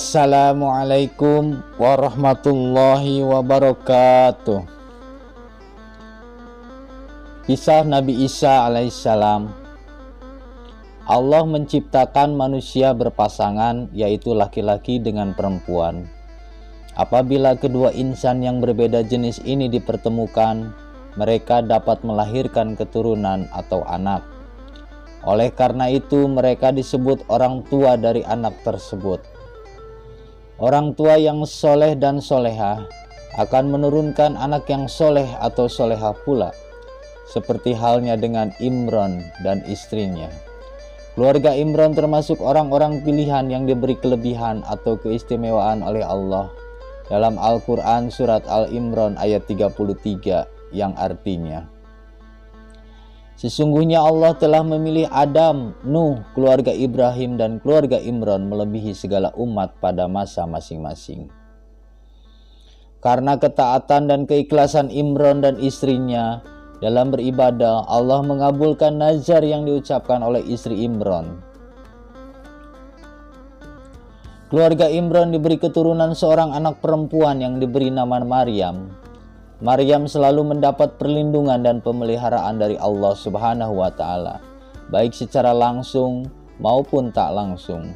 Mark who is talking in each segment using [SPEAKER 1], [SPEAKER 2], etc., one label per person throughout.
[SPEAKER 1] Assalamualaikum warahmatullahi wabarakatuh. Kisah Nabi Isa alaihissalam. Allah menciptakan manusia berpasangan, yaitu laki-laki dengan perempuan. Apabila kedua insan yang berbeda jenis ini dipertemukan, mereka dapat melahirkan keturunan atau anak. Oleh karena itu, mereka disebut orang tua dari anak tersebut. Orang tua yang soleh dan soleha akan menurunkan anak yang soleh atau soleha pula, seperti halnya dengan Imran dan istrinya. Keluarga Imran termasuk orang-orang pilihan yang diberi kelebihan atau keistimewaan oleh Allah dalam Al-Quran surat Al-Imran ayat 33 yang artinya, sesungguhnya Allah telah memilih Adam, Nuh, keluarga Ibrahim dan keluarga Imran melebihi segala umat pada masa masing-masing. Karena ketaatan dan keikhlasan Imran dan istrinya dalam beribadah, Allah mengabulkan nazar yang diucapkan oleh istri Imran. Keluarga Imran diberi keturunan seorang anak perempuan yang diberi nama Maryam. Maryam selalu mendapat perlindungan dan pemeliharaan dari Allah Subhanahu wa Ta'ala, baik secara langsung maupun tak langsung.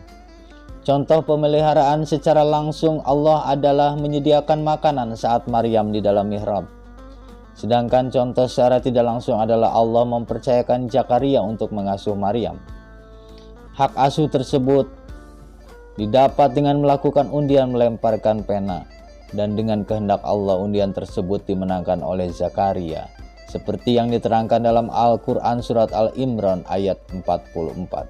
[SPEAKER 1] Contoh pemeliharaan secara langsung Allah adalah menyediakan makanan saat Maryam di dalam mihrab. Sedangkan contoh secara tidak langsung adalah Allah mempercayakan Zakaria untuk mengasuh Maryam. Hak asuh tersebut didapat dengan melakukan undian melemparkan pena. Dan dengan kehendak Allah undian tersebut dimenangkan oleh Zakaria, seperti yang diterangkan dalam Al-Quran surat Al-Imran ayat 44.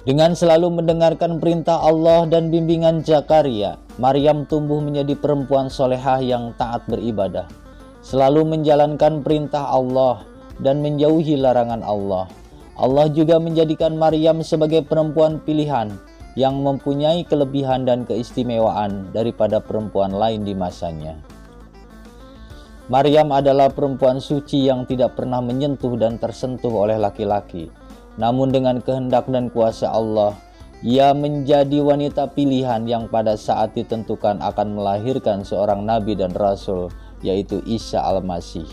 [SPEAKER 1] Dengan selalu mendengarkan perintah Allah dan bimbingan Zakaria, Maryam tumbuh menjadi perempuan solehah yang taat beribadah, selalu menjalankan perintah Allah dan menjauhi larangan Allah. Allah juga menjadikan Maryam sebagai perempuan pilihan yang mempunyai kelebihan dan keistimewaan daripada perempuan lain di masanya. Maryam adalah perempuan suci yang tidak pernah menyentuh dan tersentuh oleh laki-laki. Namun dengan kehendak dan kuasa Allah, ia menjadi wanita pilihan yang pada saat ditentukan akan melahirkan seorang nabi dan rasul, yaitu Isa Al-Masih.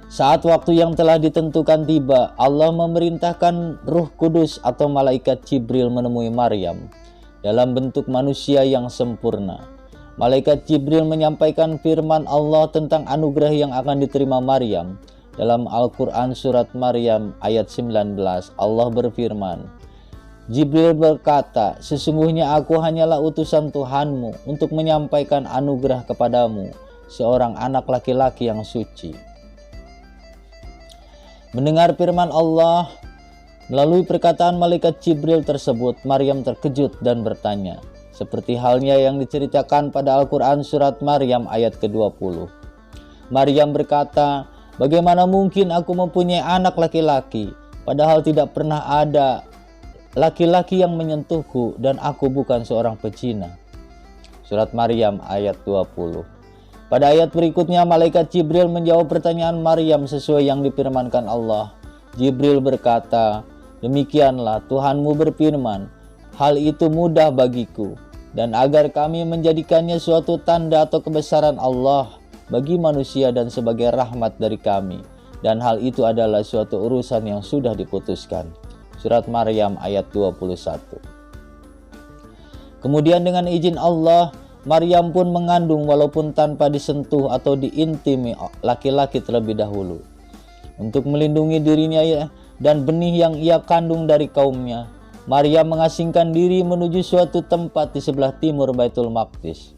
[SPEAKER 1] Saat waktu yang telah ditentukan tiba, Allah memerintahkan Ruh Kudus atau malaikat Jibril menemui Maryam dalam bentuk manusia yang sempurna. Malaikat Jibril menyampaikan firman Allah tentang anugerah yang akan diterima Maryam. Dalam Al-Quran surat Maryam ayat 19, Allah berfirman, Jibril berkata, sesungguhnya aku hanyalah utusan Tuhanmu untuk menyampaikan anugerah kepadamu, seorang anak laki-laki yang suci. Mendengar firman Allah melalui perkataan malaikat Jibril tersebut, Maryam terkejut dan bertanya, seperti halnya yang diceritakan pada Al-Quran surat Maryam ayat ke-20. Maryam berkata, bagaimana mungkin aku mempunyai anak laki-laki, padahal tidak pernah ada laki-laki yang menyentuhku dan aku bukan seorang pezina. Surat Maryam ayat 20. Pada ayat berikutnya, malaikat Jibril menjawab pertanyaan Maryam sesuai yang difirmankan Allah. Jibril berkata, demikianlah Tuhanmu berfirman, hal itu mudah bagiku, dan agar kami menjadikannya suatu tanda atau kebesaran Allah bagi manusia dan sebagai rahmat dari kami, dan hal itu adalah suatu urusan yang sudah diputuskan. Surat Maryam ayat 21. Kemudian dengan izin Allah, Maryam pun mengandung walaupun tanpa disentuh atau diintimi laki-laki terlebih dahulu. Untuk melindungi dirinya dan benih yang ia kandung dari kaumnya, Maryam mengasingkan diri menuju suatu tempat di sebelah timur Baitul Maqdis.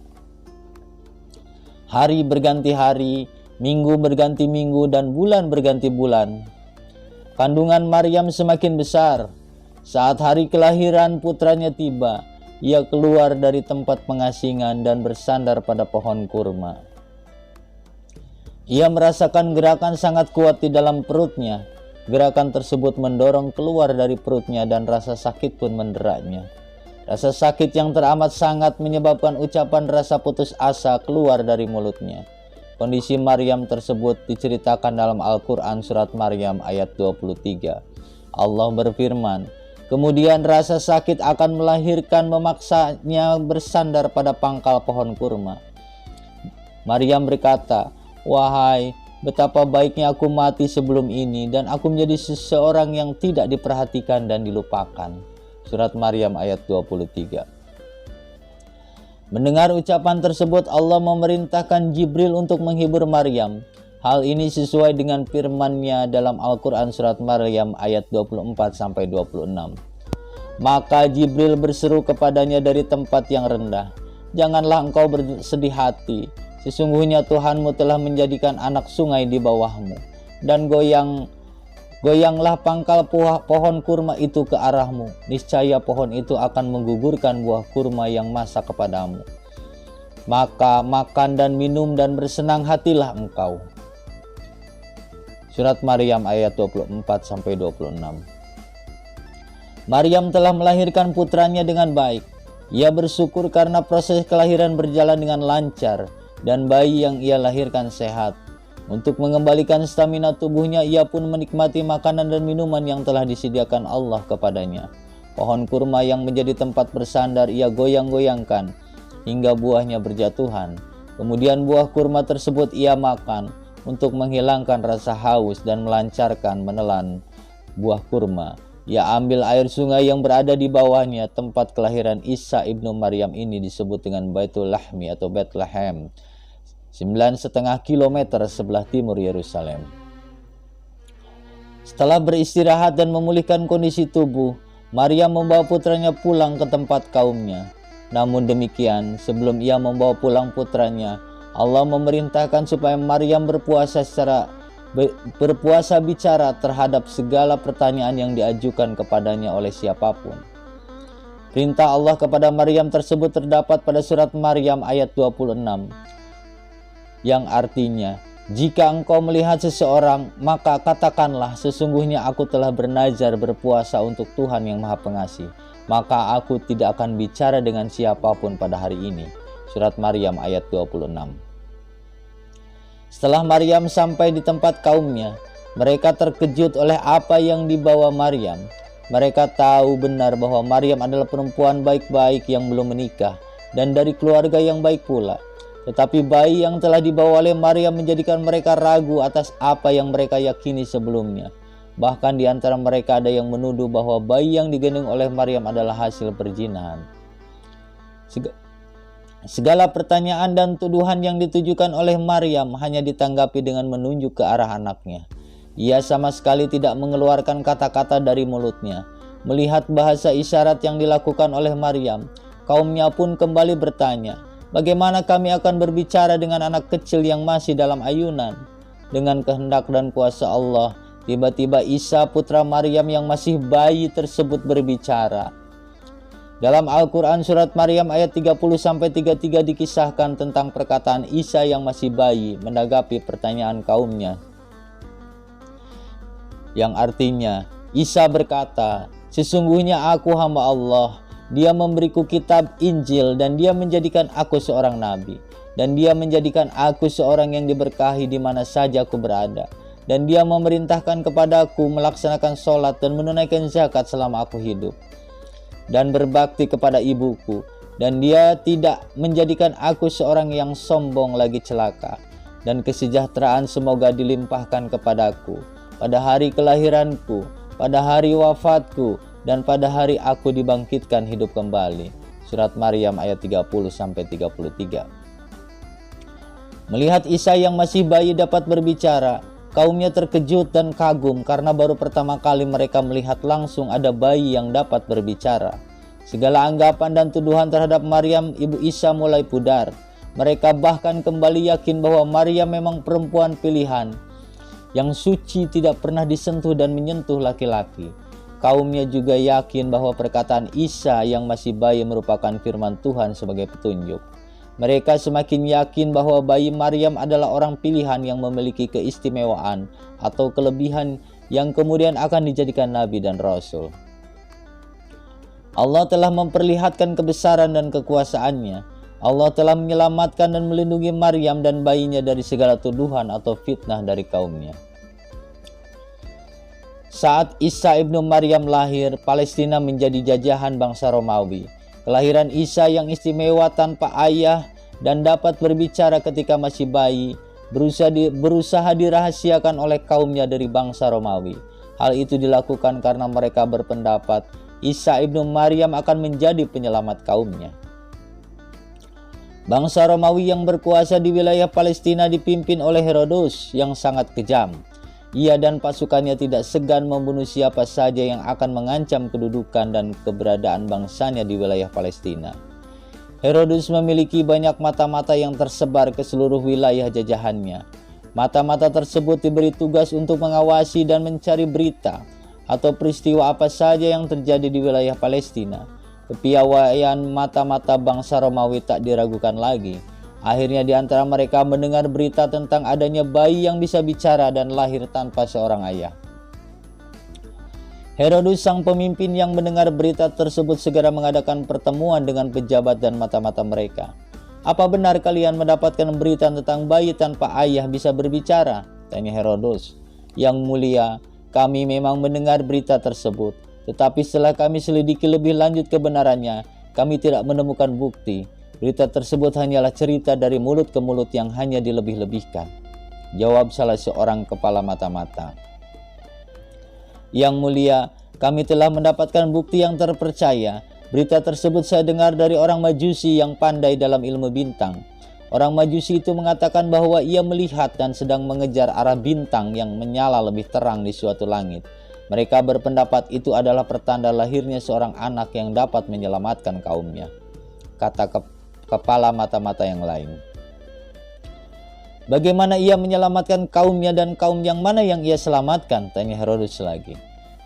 [SPEAKER 1] Hari berganti hari, minggu berganti minggu, dan bulan berganti bulan. Kandungan Maryam semakin besar. Saat hari kelahiran putranya tiba, ia keluar dari tempat pengasingan dan bersandar pada pohon kurma. Ia merasakan gerakan sangat kuat di dalam perutnya. Gerakan tersebut mendorong keluar dari perutnya dan rasa sakit pun menderaknya. Rasa sakit yang teramat sangat menyebabkan ucapan rasa putus asa keluar dari mulutnya. Kondisi Maryam tersebut diceritakan dalam Al-Quran surat Maryam ayat 23. Allah berfirman, Kemudian rasa sakit akan melahirkan memaksanya bersandar pada pangkal pohon kurma. Maryam berkata, "Wahai, betapa baiknya aku mati sebelum ini dan aku menjadi seseorang yang tidak diperhatikan dan dilupakan." Surat Maryam ayat 23. Mendengar ucapan tersebut, Allah memerintahkan Jibril untuk menghibur Maryam. Hal ini sesuai dengan firman-Nya dalam Al-Quran surat Maryam ayat 24-26. Maka Jibril berseru kepadanya dari tempat yang rendah, "Janganlah engkau bersedih hati, sesungguhnya Tuhanmu telah menjadikan anak sungai di bawahmu, dan goyanglah pangkal pohon kurma itu ke arahmu, niscaya pohon itu akan menggugurkan buah kurma yang masak kepadamu. Maka makan dan minum dan bersenang hatilah engkau." Surat Maryam ayat 24-26. Maryam telah melahirkan putranya dengan baik. Ia bersyukur karena proses kelahiran berjalan dengan lancar dan bayi yang ia lahirkan sehat. Untuk mengembalikan stamina tubuhnya, ia pun menikmati makanan dan minuman yang telah disediakan Allah kepadanya. Pohon kurma yang menjadi tempat bersandar ia goyang-goyangkan hingga buahnya berjatuhan. Kemudian buah kurma tersebut ia makan untuk menghilangkan rasa haus dan melancarkan menelan buah kurma. Ia ambil air sungai yang berada di bawahnya. Tempat kelahiran Isa ibnu Maryam ini disebut dengan Baitul Lahmi atau Bethlehem, 9,5 kilometer sebelah timur Yerusalem. Setelah beristirahat dan memulihkan kondisi tubuh, Maryam membawa putranya pulang ke tempat kaumnya. Namun demikian, sebelum ia membawa pulang putranya, Allah memerintahkan supaya Maryam berpuasa bicara terhadap segala pertanyaan yang diajukan kepadanya oleh siapapun. Perintah Allah kepada Maryam tersebut terdapat pada surat Maryam ayat 26, yang artinya, "Jika engkau melihat seseorang, maka katakanlah, sesungguhnya aku telah bernazar berpuasa untuk Tuhan yang Maha Pengasih, maka aku tidak akan bicara dengan siapapun pada hari ini." Surat Maryam ayat 26. Setelah Maryam sampai di tempat kaumnya, mereka terkejut oleh apa yang dibawa Maryam. Mereka tahu benar bahwa Maryam adalah perempuan baik-baik yang belum menikah dan dari keluarga yang baik pula. Tetapi bayi yang telah dibawa oleh Maryam menjadikan mereka ragu atas apa yang mereka yakini sebelumnya. Bahkan di antara mereka ada yang menuduh bahwa bayi yang digendong oleh Maryam adalah hasil perzinahan. Segala pertanyaan dan tuduhan yang ditujukan oleh Maryam hanya ditanggapi dengan menunjuk ke arah anaknya. Ia sama sekali tidak mengeluarkan kata-kata dari mulutnya. Melihat bahasa isyarat yang dilakukan oleh Maryam, kaumnya pun kembali bertanya, "Bagaimana kami akan berbicara dengan anak kecil yang masih dalam ayunan?" Dengan kehendak dan kuasa Allah, tiba-tiba Isa putra Maryam yang masih bayi tersebut berbicara. Dalam Al-Quran surat Maryam ayat 30-33 dikisahkan tentang perkataan Isa yang masih bayi menanggapi pertanyaan kaumnya. Yang artinya, Isa berkata, "Sesungguhnya aku hamba Allah. Dia memberiku kitab Injil dan dia menjadikan aku seorang nabi. Dan dia menjadikan aku seorang yang diberkahi di mana saja aku berada. Dan dia memerintahkan kepadaku melaksanakan sholat dan menunaikan zakat selama aku hidup. Dan berbakti kepada ibuku. Dan dia tidak menjadikan aku seorang yang sombong lagi celaka. Dan kesejahteraan semoga dilimpahkan kepadaku pada hari kelahiranku, pada hari wafatku, dan pada hari aku dibangkitkan hidup kembali." Surat Maryam ayat 30-33. Melihat Isa yang masih bayi dapat berbicara, kaumnya terkejut dan kagum karena baru pertama kali mereka melihat langsung ada bayi yang dapat berbicara. Segala anggapan dan tuduhan terhadap Maryam ibu Isa mulai pudar. Mereka bahkan kembali yakin bahwa Maryam memang perempuan pilihan yang suci, tidak pernah disentuh dan menyentuh laki-laki. Kaumnya juga yakin bahwa perkataan Isa yang masih bayi merupakan firman Tuhan sebagai petunjuk. Mereka semakin yakin bahwa bayi Maryam adalah orang pilihan yang memiliki keistimewaan atau kelebihan yang kemudian akan dijadikan nabi dan rasul. Allah telah memperlihatkan kebesaran dan kekuasaannya. Allah telah menyelamatkan dan melindungi Maryam dan bayinya dari segala tuduhan atau fitnah dari kaumnya. Saat Isa ibnu Maryam lahir, Palestina menjadi jajahan bangsa Romawi. Kelahiran Isa yang istimewa tanpa ayah dan dapat berbicara ketika masih bayi, berusaha dirahasiakan oleh kaumnya dari bangsa Romawi. Hal itu dilakukan karena mereka berpendapat Isa ibnu Maryam akan menjadi penyelamat kaumnya. Bangsa Romawi yang berkuasa di wilayah Palestina dipimpin oleh Herodos yang sangat kejam. Ia dan pasukannya tidak segan membunuh siapa saja yang akan mengancam kedudukan dan keberadaan bangsanya di wilayah Palestina. Herodes memiliki banyak mata-mata yang tersebar ke seluruh wilayah jajahannya. Mata-mata tersebut diberi tugas untuk mengawasi dan mencari berita atau peristiwa apa saja yang terjadi di wilayah Palestina. Kepiawaian mata-mata bangsa Romawi tak diragukan lagi. Akhirnya di antara mereka mendengar berita tentang adanya bayi yang bisa bicara dan lahir tanpa seorang ayah. Herodes sang pemimpin yang mendengar berita tersebut segera mengadakan pertemuan dengan pejabat dan mata-mata mereka. "Apa benar kalian mendapatkan berita tentang bayi tanpa ayah bisa berbicara?" tanya Herodes. "Yang mulia, kami memang mendengar berita tersebut, tetapi setelah kami selidiki lebih lanjut kebenarannya, kami tidak menemukan bukti. Berita tersebut hanyalah cerita dari mulut ke mulut yang hanya dilebih-lebihkan," jawab salah seorang kepala mata-mata. "Yang mulia, kami telah mendapatkan bukti yang terpercaya. Berita tersebut saya dengar dari orang Majusi yang pandai dalam ilmu bintang. Orang Majusi itu mengatakan bahwa ia melihat dan sedang mengejar arah bintang yang menyala lebih terang di suatu langit. Mereka berpendapat itu adalah pertanda lahirnya seorang anak yang dapat menyelamatkan kaumnya," kata kepala mata-mata yang lain. "Bagaimana ia menyelamatkan kaumnya dan kaum yang mana yang ia selamatkan?" tanya Herodes lagi.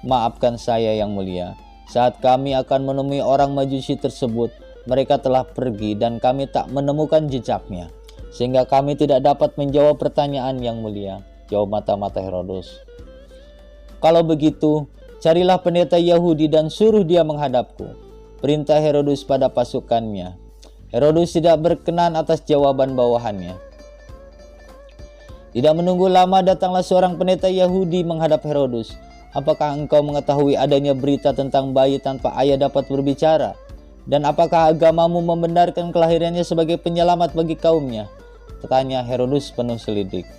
[SPEAKER 1] "Maafkan saya yang mulia, saat kami akan menemui orang Majusi tersebut, mereka telah pergi dan kami tak menemukan jejaknya, sehingga kami tidak dapat menjawab pertanyaan yang mulia," jawab mata-mata Herodes. "Kalau begitu, carilah pendeta Yahudi dan suruh dia menghadapku," perintah Herodes pada pasukannya. Herodes tidak berkenan atas jawaban bawahannya. Tidak menunggu lama datanglah seorang pendeta Yahudi menghadap Herodes. "Apakah engkau mengetahui adanya berita tentang bayi tanpa ayah dapat berbicara? Dan apakah agamamu membenarkan kelahirannya sebagai penyelamat bagi kaumnya?" tanya Herodes penuh selidik.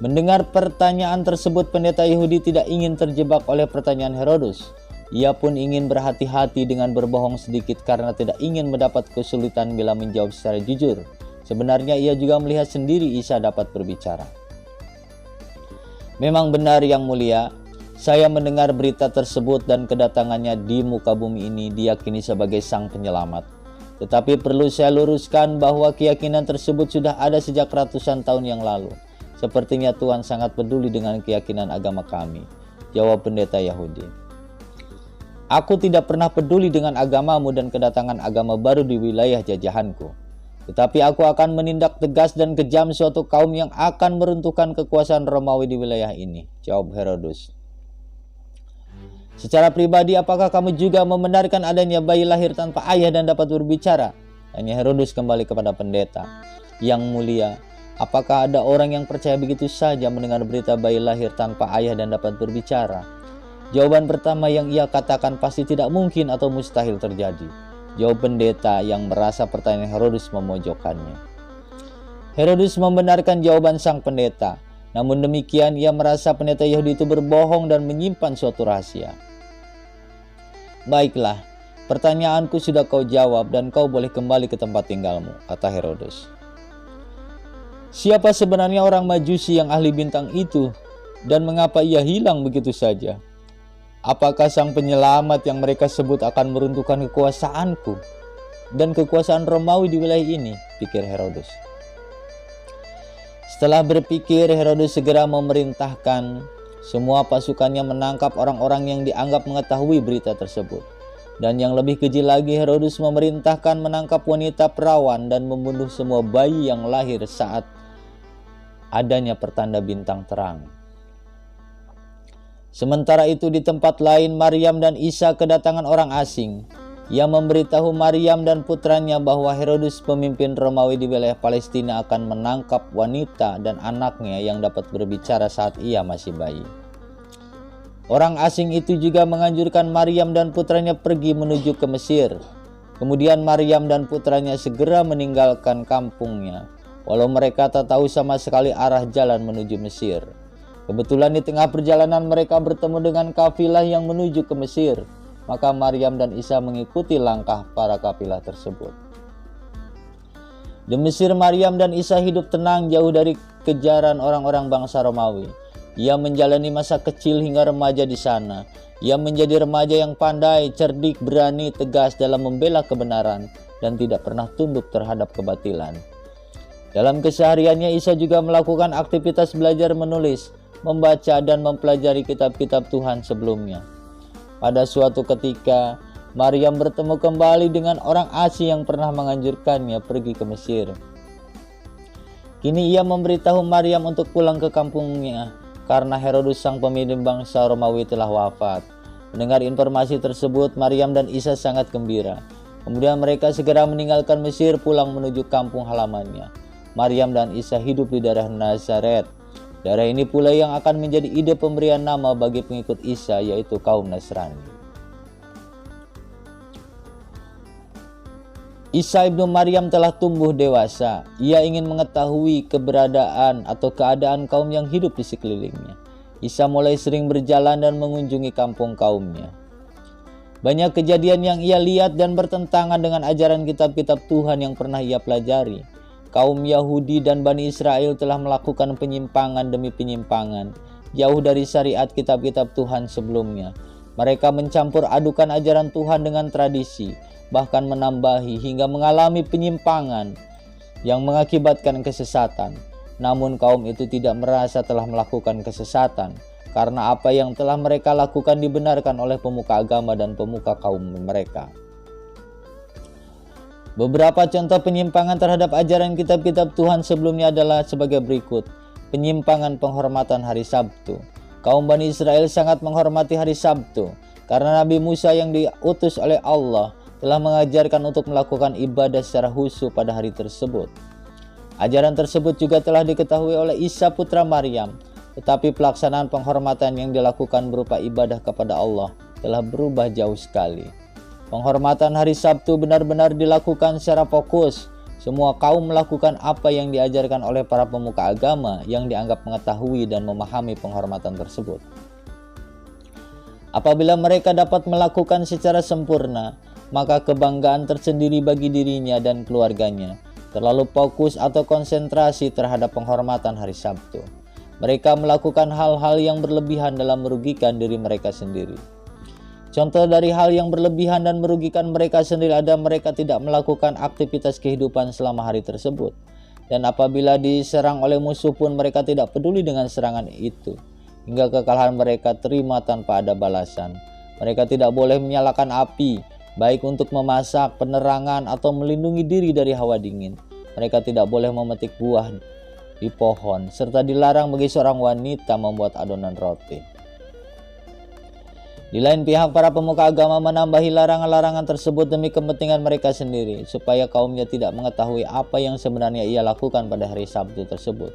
[SPEAKER 1] Mendengar pertanyaan tersebut, pendeta Yahudi tidak ingin terjebak oleh pertanyaan Herodes. Ia pun ingin berhati-hati dengan berbohong sedikit karena tidak ingin mendapat kesulitan bila menjawab secara jujur. Sebenarnya ia juga melihat sendiri Isa dapat berbicara. "Memang benar yang mulia, saya mendengar berita tersebut dan kedatangannya di muka bumi ini diyakini sebagai sang penyelamat. Tetapi perlu saya luruskan bahwa keyakinan tersebut sudah ada sejak ratusan tahun yang lalu. Sepertinya Tuhan sangat peduli dengan keyakinan agama kami," jawab pendeta Yahudi. "Aku tidak pernah peduli dengan agamamu dan kedatangan agama baru di wilayah jajahanku. Tetapi aku akan menindak tegas dan kejam suatu kaum yang akan meruntuhkan kekuasaan Romawi di wilayah ini," jawab Herodes. "Secara pribadi, apakah kamu juga membenarkan adanya bayi lahir tanpa ayah dan dapat berbicara?" tanya Herodes kembali kepada pendeta. "Yang mulia, apakah ada orang yang percaya begitu saja mendengar berita bayi lahir tanpa ayah dan dapat berbicara?" Jawaban pertama yang ia katakan pasti tidak mungkin atau mustahil terjadi, jawab pendeta yang merasa pertanyaan Herodes memojokkannya. Herodes membenarkan jawaban sang pendeta. Namun demikian ia merasa pendeta Yahudi itu berbohong dan menyimpan suatu rahasia. "Baiklah, pertanyaanku sudah kau jawab dan kau boleh kembali ke tempat tinggalmu," kata Herodes. "Siapa sebenarnya orang Majusi yang ahli bintang itu dan mengapa ia hilang begitu saja? Apakah sang penyelamat yang mereka sebut akan meruntuhkan kekuasaanku dan kekuasaan Romawi di wilayah ini?" pikir Herodes. Setelah berpikir, Herodes segera memerintahkan semua pasukannya menangkap orang-orang yang dianggap mengetahui berita tersebut. Dan yang lebih keji lagi, Herodes memerintahkan menangkap wanita perawan dan membunuh semua bayi yang lahir saat adanya pertanda bintang terang. Sementara itu di tempat lain, Maryam dan Isa kedatangan orang asing. Ia memberitahu Maryam dan putranya bahwa Herodes pemimpin Romawi di wilayah Palestina akan menangkap wanita dan anaknya yang dapat berbicara saat ia masih bayi. Orang asing itu juga menganjurkan Maryam dan putranya pergi menuju ke Mesir. Kemudian Maryam dan putranya segera meninggalkan kampungnya, walau mereka tak tahu sama sekali arah jalan menuju Mesir. Kebetulan di tengah perjalanan mereka bertemu dengan kafilah yang menuju ke Mesir. Maka Maryam dan Isa mengikuti langkah para kafilah tersebut. Di Mesir, Maryam dan Isa hidup tenang jauh dari kejaran orang-orang bangsa Romawi. Ia menjalani masa kecil hingga remaja di sana. Ia menjadi remaja yang pandai, cerdik, berani, tegas dalam membela kebenaran, dan tidak pernah tunduk terhadap kebatilan. Dalam kesehariannya, Isa juga melakukan aktivitas belajar menulis, membaca, dan mempelajari kitab-kitab Tuhan sebelumnya. Pada suatu ketika, Maryam bertemu kembali dengan orang asing yang pernah menganjurkannya pergi ke Mesir. Kini ia memberitahu Maryam untuk pulang ke kampungnya karena Herodus sang pemimpin bangsa Romawi telah wafat. Mendengar informasi tersebut, Maryam dan Isa sangat gembira. Kemudian mereka segera meninggalkan Mesir pulang menuju kampung halamannya. Maryam dan Isa hidup di daerah Nazaret. Daerah ini pula yang akan menjadi ide pemberian nama bagi pengikut Isa, yaitu kaum Nasrani. Isa ibnu Maryam telah tumbuh dewasa. Ia ingin mengetahui keberadaan atau keadaan kaum yang hidup di sekelilingnya. Isa mulai sering berjalan dan mengunjungi kampung kaumnya. Banyak kejadian yang ia lihat dan bertentangan dengan ajaran kitab-kitab Tuhan yang pernah ia pelajari. Kaum Yahudi dan Bani Israel telah melakukan penyimpangan demi penyimpangan, jauh dari syariat kitab-kitab Tuhan sebelumnya. Mereka mencampur adukan ajaran Tuhan dengan tradisi, bahkan menambahi hingga mengalami penyimpangan yang mengakibatkan kesesatan. Namun kaum itu tidak merasa telah melakukan kesesatan, karena apa yang telah mereka lakukan dibenarkan oleh pemuka agama dan pemuka kaum mereka. Beberapa contoh penyimpangan terhadap ajaran kitab-kitab Tuhan sebelumnya adalah sebagai berikut. Penyimpangan penghormatan hari Sabtu. Kaum Bani Israel sangat menghormati hari Sabtu, karena Nabi Musa yang diutus oleh Allah telah mengajarkan untuk melakukan ibadah secara khusyuk pada hari tersebut. Ajaran tersebut juga telah diketahui oleh Isa putra Maryam, tetapi pelaksanaan penghormatan yang dilakukan berupa ibadah kepada Allah telah berubah jauh sekali. Penghormatan hari Sabtu benar-benar dilakukan secara fokus. Semua kaum melakukan apa yang diajarkan oleh para pemuka agama yang dianggap mengetahui dan memahami penghormatan tersebut. Apabila mereka dapat melakukan secara sempurna, maka kebanggaan tersendiri bagi dirinya dan keluarganya. Terlalu fokus atau konsentrasi terhadap penghormatan hari Sabtu. Mereka melakukan hal-hal yang berlebihan dalam merugikan diri mereka sendiri. Contoh dari hal yang berlebihan dan merugikan mereka sendiri adalah mereka tidak melakukan aktivitas kehidupan selama hari tersebut. Dan apabila diserang oleh musuh pun mereka tidak peduli dengan serangan itu, hingga kekalahan mereka terima tanpa ada balasan. Mereka tidak boleh menyalakan api, baik untuk memasak, penerangan, atau melindungi diri dari hawa dingin. Mereka tidak boleh memetik buah di pohon, serta dilarang bagi seorang wanita membuat adonan roti. Di lain pihak, para pemuka agama menambahi larangan-larangan tersebut demi kepentingan mereka sendiri, supaya kaumnya tidak mengetahui apa yang sebenarnya ia lakukan pada hari Sabtu tersebut.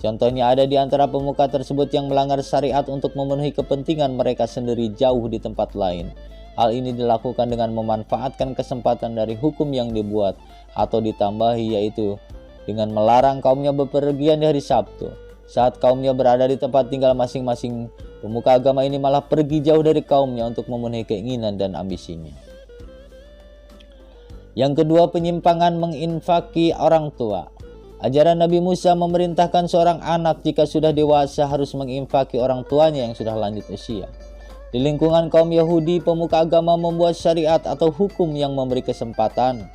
[SPEAKER 1] Contohnya ada di antara pemuka tersebut yang melanggar syariat untuk memenuhi kepentingan mereka sendiri jauh di tempat lain. Hal ini dilakukan dengan memanfaatkan kesempatan dari hukum yang dibuat atau ditambahi, yaitu dengan melarang kaumnya bepergian di hari Sabtu. Saat kaumnya berada di tempat tinggal masing-masing, pemuka agama ini malah pergi jauh dari kaumnya untuk memenuhi keinginan dan ambisinya. Yang kedua, penyimpangan menginfaki orang tua. Ajaran Nabi Musa memerintahkan seorang anak jika sudah dewasa harus menginfaki orang tuanya yang sudah lanjut usia. Di lingkungan kaum Yahudi, pemuka agama membuat syariat atau hukum yang memberi kesempatan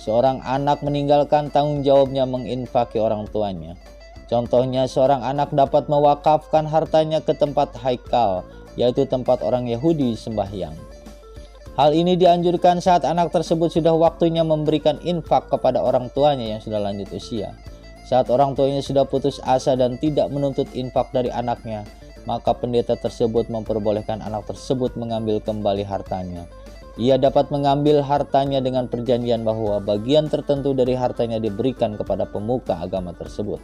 [SPEAKER 1] seorang anak meninggalkan tanggung jawabnya menginfaki orang tuanya. Contohnya, seorang anak dapat mewakafkan hartanya ke tempat haikal, yaitu tempat orang Yahudi sembahyang. Hal ini dianjurkan saat anak tersebut sudah waktunya memberikan infak kepada orang tuanya yang sudah lanjut usia. Saat orang tuanya sudah putus asa dan tidak menuntut infak dari anaknya, maka pendeta tersebut memperbolehkan anak tersebut mengambil kembali hartanya. Ia dapat mengambil hartanya dengan perjanjian bahwa bagian tertentu dari hartanya diberikan kepada pemuka agama tersebut.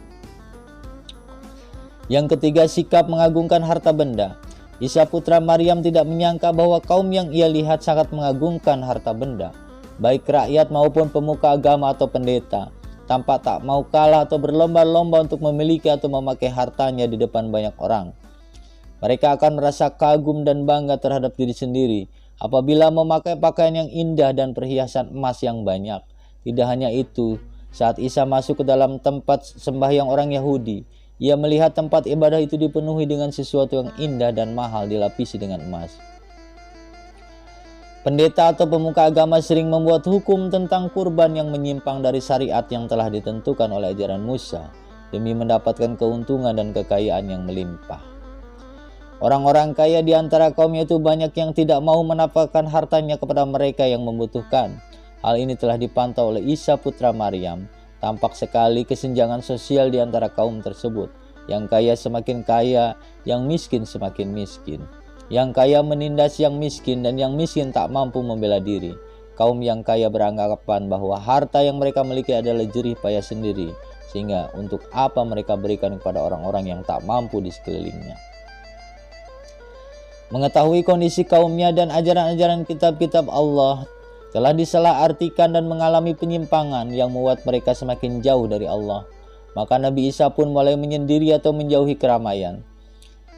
[SPEAKER 1] Yang ketiga, sikap mengagungkan harta benda. Isa putra Maryam tidak menyangka bahwa kaum yang ia lihat sangat mengagungkan harta benda, baik rakyat maupun pemuka agama atau pendeta, tampak tak mau kalah atau berlomba-lomba untuk memiliki atau memakai hartanya di depan banyak orang. Mereka akan merasa kagum dan bangga terhadap diri sendiri apabila memakai pakaian yang indah dan perhiasan emas yang banyak. Tidak hanya itu, saat Isa masuk ke dalam tempat sembahyang orang Yahudi, ia melihat tempat ibadah itu dipenuhi dengan sesuatu yang indah dan mahal dilapisi dengan emas. Pendeta atau pemuka agama sering membuat hukum tentang kurban yang menyimpang dari syariat yang telah ditentukan oleh ajaran Musa demi mendapatkan keuntungan dan kekayaan yang melimpah. Orang-orang kaya di antara kaumnya itu banyak yang tidak mau menafkahkan hartanya kepada mereka yang membutuhkan. Hal ini telah dipantau oleh Isa putra Maryam. Tampak sekali kesenjangan sosial di antara kaum tersebut. Yang kaya semakin kaya, yang miskin semakin miskin. Yang kaya menindas yang miskin dan yang miskin tak mampu membela diri. Kaum yang kaya beranggapan bahwa harta yang mereka miliki adalah jerih payah sendiri, sehingga untuk apa mereka berikan kepada orang-orang yang tak mampu di sekelilingnya. Mengetahui kondisi kaumnya dan ajaran-ajaran kitab-kitab Allah telah disalahartikan dan mengalami penyimpangan yang membuat mereka semakin jauh dari Allah. Maka Nabi Isa pun mulai menyendiri atau menjauhi keramaian.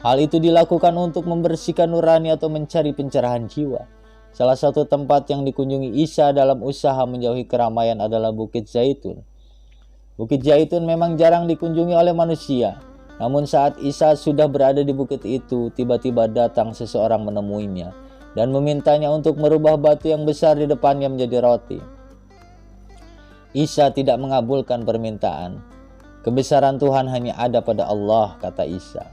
[SPEAKER 1] Hal itu dilakukan untuk membersihkan nurani atau mencari pencerahan jiwa. Salah satu tempat yang dikunjungi Isa dalam usaha menjauhi keramaian adalah Bukit Zaitun. Bukit Zaitun memang jarang dikunjungi oleh manusia. Namun saat Isa sudah berada di bukit itu, tiba-tiba datang seseorang menemuinya dan memintanya untuk merubah batu yang besar di depannya menjadi roti. Isa tidak mengabulkan permintaan. Kebesaran Tuhan hanya ada pada Allah, kata Isa.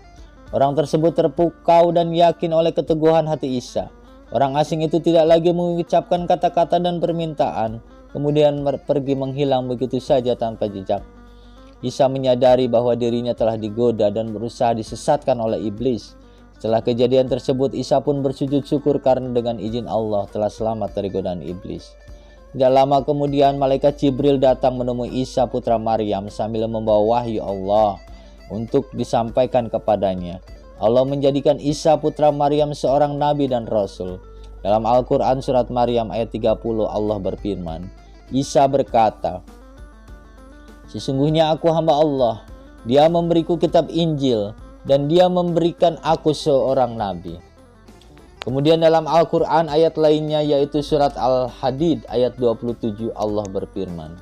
[SPEAKER 1] Orang tersebut terpukau dan yakin oleh keteguhan hati Isa. Orang asing itu tidak lagi mengucapkan kata-kata dan permintaan, kemudian pergi menghilang begitu saja tanpa jejak. Isa menyadari bahwa dirinya telah digoda dan berusaha disesatkan oleh iblis. Setelah kejadian tersebut, Isa pun bersujud syukur karena dengan izin Allah telah selamat dari godaan iblis. Tidak lama kemudian, malaikat Jibril datang menemui Isa putra Maryam sambil membawa wahyu Allah untuk disampaikan kepadanya. Allah menjadikan Isa putra Maryam seorang nabi dan rasul. Dalam Al-Quran surat Maryam ayat 30 Allah berfirman, Isa berkata, "Sesungguhnya aku hamba Allah, Dia memberiku kitab Injil, dan Dia memberikan aku seorang nabi." Kemudian dalam Al-Quran ayat lainnya yaitu surat Al-Hadid ayat 27 Allah berfirman,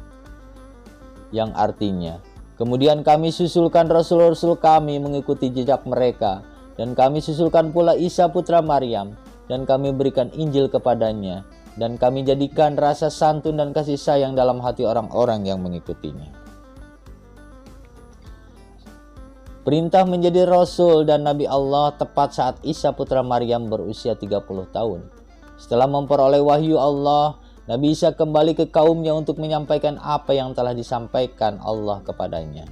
[SPEAKER 1] yang artinya, "Kemudian kami susulkan rasul-rasul kami mengikuti jejak mereka, dan kami susulkan pula Isa putra Maryam, dan kami berikan Injil kepadanya, dan kami jadikan rasa santun dan kasih sayang dalam hati orang-orang yang mengikutinya." Perintah menjadi Rasul dan Nabi Allah tepat saat Isa putra Maryam berusia 30 tahun. Setelah memperoleh wahyu Allah, Nabi Isa kembali ke kaumnya untuk menyampaikan apa yang telah disampaikan Allah kepadanya.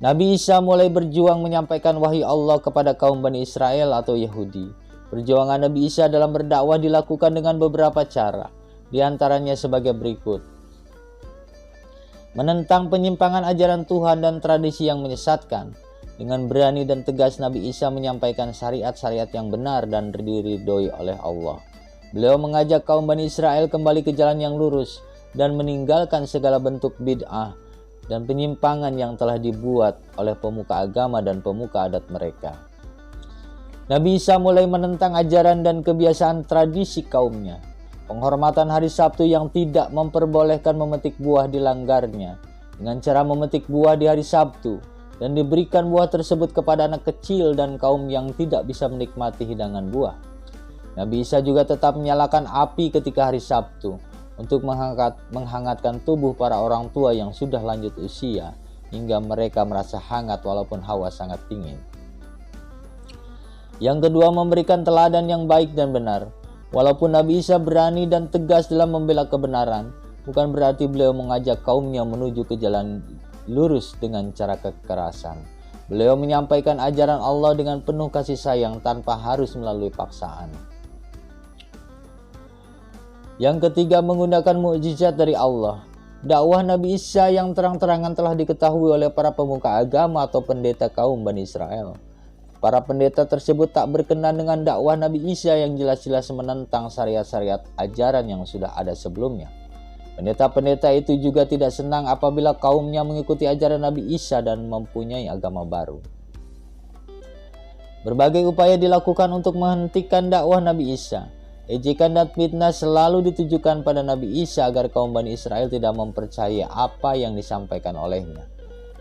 [SPEAKER 1] Nabi Isa mulai berjuang menyampaikan wahyu Allah kepada kaum Bani Israel atau Yahudi. Perjuangan Nabi Isa dalam berdakwah dilakukan dengan beberapa cara, di antaranya sebagai berikut. Menentang penyimpangan ajaran Tuhan dan tradisi yang menyesatkan. Dengan berani dan tegas Nabi Isa menyampaikan syariat-syariat yang benar dan diridhoi oleh Allah. Beliau mengajak kaum Bani Israel kembali ke jalan yang lurus dan meninggalkan segala bentuk bid'ah dan penyimpangan yang telah dibuat oleh pemuka agama dan pemuka adat mereka. Nabi Isa mulai menentang ajaran dan kebiasaan tradisi kaumnya. Penghormatan hari Sabtu yang tidak memperbolehkan memetik buah dilanggarnya dengan cara memetik buah di hari Sabtu dan diberikan buah tersebut kepada anak kecil dan kaum yang tidak bisa menikmati hidangan buah. Nabi Isa juga tetap menyalakan api ketika hari Sabtu untuk menghangatkan tubuh para orang tua yang sudah lanjut usia hingga mereka merasa hangat walaupun hawa sangat dingin. Yang kedua, memberikan teladan yang baik dan benar. Walaupun Nabi Isa berani dan tegas dalam membela kebenaran, bukan berarti beliau mengajak kaumnya menuju ke jalan lurus dengan cara kekerasan. Beliau menyampaikan ajaran Allah dengan penuh kasih sayang tanpa harus melalui paksaan. Yang ketiga, menggunakan mukjizat dari Allah. Dakwah Nabi Isa yang terang-terangan telah diketahui oleh para pemuka agama atau pendeta kaum Bani Israel. para pendeta tersebut tak berkenan dengan dakwah Nabi Isa yang jelas-jelas menentang syariat-syariat ajaran yang sudah ada sebelumnya. Pendeta-pendeta itu juga tidak senang apabila kaumnya mengikuti ajaran Nabi Isa dan mempunyai agama baru. Berbagai upaya dilakukan untuk menghentikan dakwah Nabi Isa. Ejekan dan fitnah selalu ditujukan pada Nabi Isa agar kaum Bani Israel tidak mempercayai apa yang disampaikan olehnya.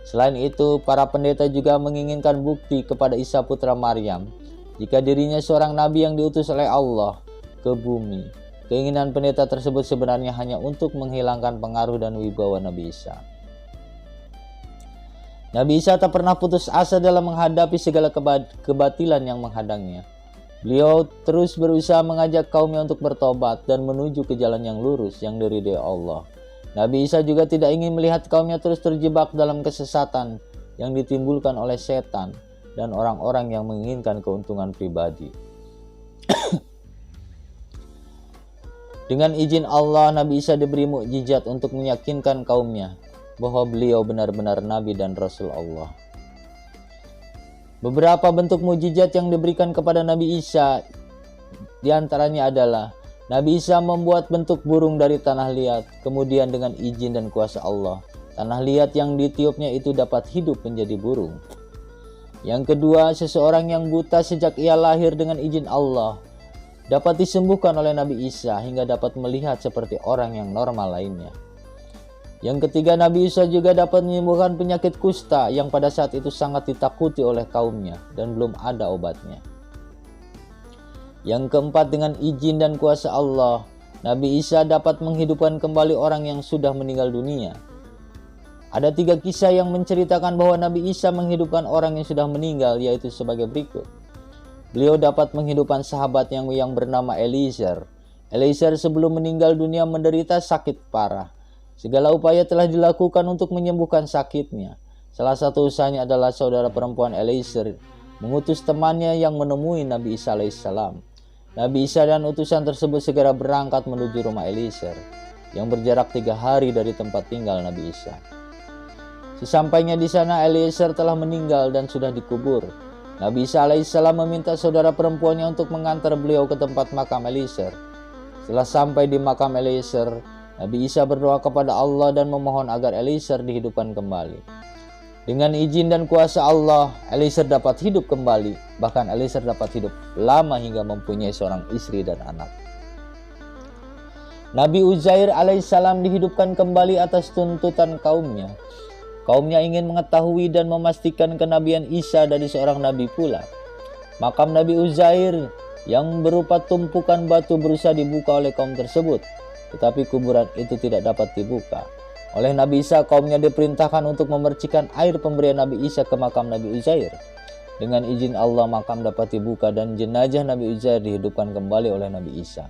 [SPEAKER 1] Selain itu, para pendeta juga menginginkan bukti kepada Isa putra Maryam jika dirinya seorang nabi yang diutus oleh Allah ke bumi. Keinginan pendeta tersebut sebenarnya hanya untuk menghilangkan pengaruh dan wibawa Nabi Isa. Nabi Isa tak pernah putus asa dalam menghadapi segala kebatilan yang menghadangnya. Beliau terus berusaha mengajak kaumnya untuk bertobat dan menuju ke jalan yang lurus yang diridhai Allah. Nabi Isa juga tidak ingin melihat kaumnya terus terjebak dalam kesesatan yang ditimbulkan oleh setan dan orang-orang yang menginginkan keuntungan pribadi. Dengan izin Allah, Nabi Isa diberi mukjizat untuk meyakinkan kaumnya bahwa beliau benar-benar Nabi dan Rasul Allah. Beberapa bentuk mukjizat yang diberikan kepada Nabi Isa diantaranya adalah Nabi Isa membuat bentuk burung dari tanah liat, kemudian dengan izin dan kuasa Allah, tanah liat yang ditiupnya itu dapat hidup menjadi burung. Yang kedua, seseorang yang buta sejak ia lahir dengan izin Allah dapat disembuhkan oleh Nabi Isa hingga dapat melihat seperti orang yang normal lainnya. Yang ketiga, Nabi Isa juga dapat menyembuhkan penyakit kusta yang pada saat itu sangat ditakuti oleh kaumnya dan belum ada obatnya. Yang keempat, dengan izin dan kuasa Allah, Nabi Isa dapat menghidupkan kembali orang yang sudah meninggal dunia. Ada 3 kisah yang menceritakan bahwa Nabi Isa menghidupkan orang yang sudah meninggal, yaitu sebagai berikut. Beliau dapat menghidupkan sahabat yang bernama Eliezer. Eliezer sebelum meninggal dunia menderita sakit parah. Segala upaya telah dilakukan untuk menyembuhkan sakitnya. Salah satu usahanya adalah saudara perempuan Eliezer mengutus temannya yang menemui Nabi Isa alaihissalam. Nabi Isa dan utusan tersebut segera berangkat menuju rumah Eliezer yang berjarak 3 hari dari tempat tinggal Nabi Isa. Sesampainya di sana, Eliezer telah meninggal dan sudah dikubur. Nabi Isa alaihissalam meminta saudara perempuannya untuk mengantar beliau ke tempat makam Eliezer. Setelah sampai di makam Eliezer, Nabi Isa berdoa kepada Allah dan memohon agar Eliezer dihidupkan kembali. Dengan izin dan kuasa Allah, Eliezer dapat hidup kembali. Bahkan Eliezer dapat hidup lama hingga mempunyai seorang istri dan anak. Nabi Uzair alaihissalam dihidupkan kembali atas tuntutan kaumnya. Kaumnya ingin mengetahui dan memastikan kenabian Isa dari seorang nabi pula. Makam Nabi Uzair yang berupa tumpukan batu berusaha dibuka oleh kaum tersebut, tetapi kuburan itu tidak dapat dibuka. Oleh Nabi Isa, kaumnya diperintahkan untuk memercikan air pemberian Nabi Isa ke makam Nabi Uzair. Dengan izin Allah, makam dapat dibuka dan jenazah Nabi Uzair dihidupkan kembali oleh Nabi Isa.